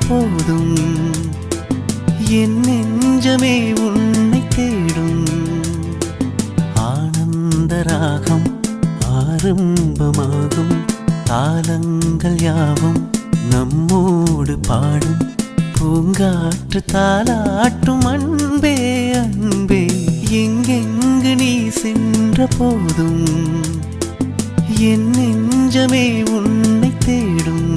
போதும் என் நெஞ்சமே உன்னை தேடும். ஆனந்த ராகம் ஆரம்பமாகும், தாளங்கள் யாவும் நம்மோடு பாடும். பூங்காற்று தாலாட்டும் அன்பே அன்பே, எங்கெங்கு நீ சென்ற போதும் என் நெஞ்சமே உன்னை தேடும்.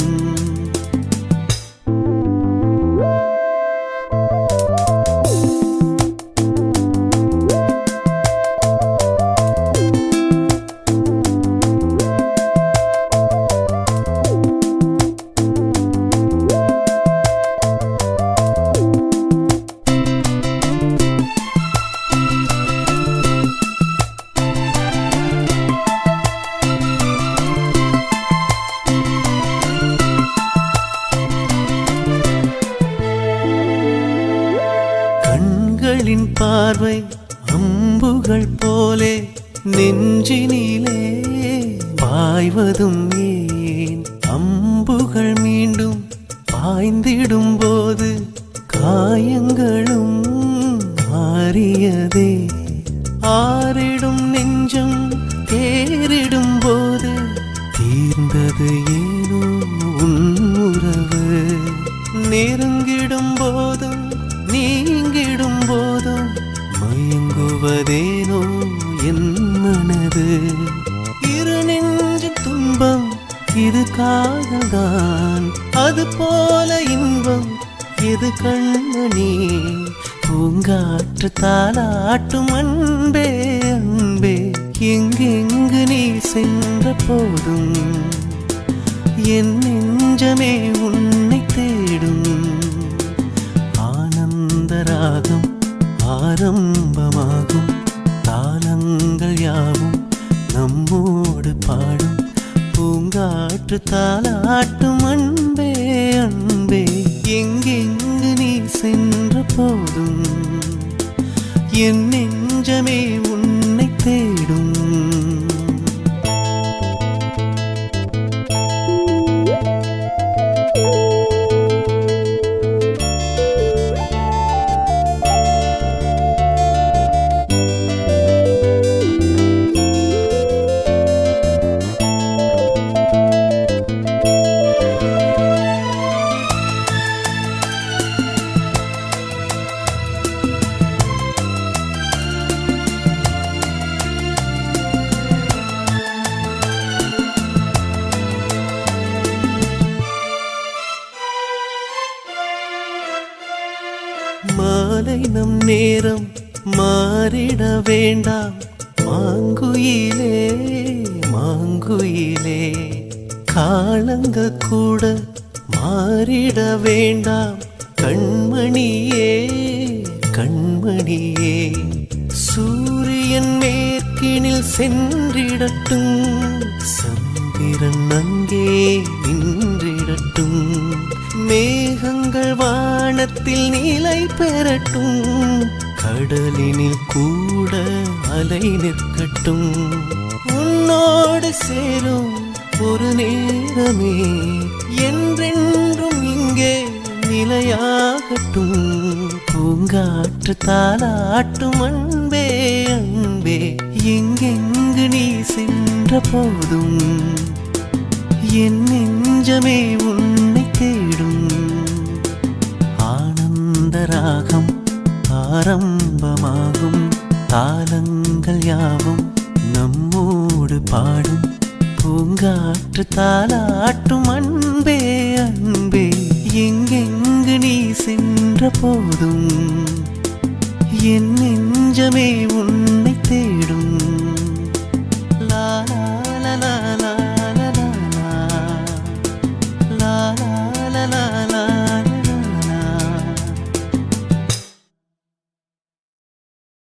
கண்களின் பார்வை அம்புகள் போலே நெஞ்சினிலே பாய்வதும் ஏன்? அம்புகள் மீண்டும் பாய்ந்திடும் போது காயங்களும் மாறியதே. ஆறிடும் நெஞ்சம் தேறிடும் போது தீர்ந்தது ஏனோ உன் உறவு. நெருங்கிடும் போதும் நீங்கிடும் போதும் மயங்குவதேனோ என் மனது. இரு நெஞ்சு துன்பம் இது காதல்தான், அது போல இன்பம் எது கண்மணி. பூங்காற்று தாலாட்டும் அன்பே அன்பே, எங்கெங்கு நீ சென்ற போதும் என் நெஞ்சமே உன்னை தேடும். ராகம் ஆரம்பமாகும், தாளங்கள் யாவும் நம்மோடு பாடும். பூங்காற்று தாலாட்டும் அன்பே அன்பே, எங்கெங்கு நீ சென்ற போதும் என் நெஞ்சமே உன்னை தேடும். மாலை நம் நேரம் மாறிட வேண்டாம் மாங்குயிலே மாங்குயிலே. காலங்க கூட மாறிட வேண்டாம் கண்மணியே கண்மணியே. சூரியன் மேற்கினில் சென்றிடட்டும், சந்திரன் அங்கே நின்றிடட்டும். மேகங்கள் வானத்தில் நிலை பெறட்டும், கடலினில் கூட அலை நிற்கட்டும். உன்னோடு சேரும் ஒரு நேரமே என்றென்றும் இங்கே நிலையாகட்டும். பூங்காற்று தாலாட்டும் அன்பே அன்பே, எங்கெங்கு நீ சென்ற போதும் என் நெஞ்சமே உன்னை தேடும். ஆனந்த ராகம் ஆரம்பமாகும், தாளங்கள் யாவும் நம்மோடு பாடும். பூங்காற்று தாலாட்டும் அன்பே அன்பே, எங்கெங்கு நீ சென்ற போதும் என் நெஞ்சமே உன்னை தேடும். லா லா லா லா.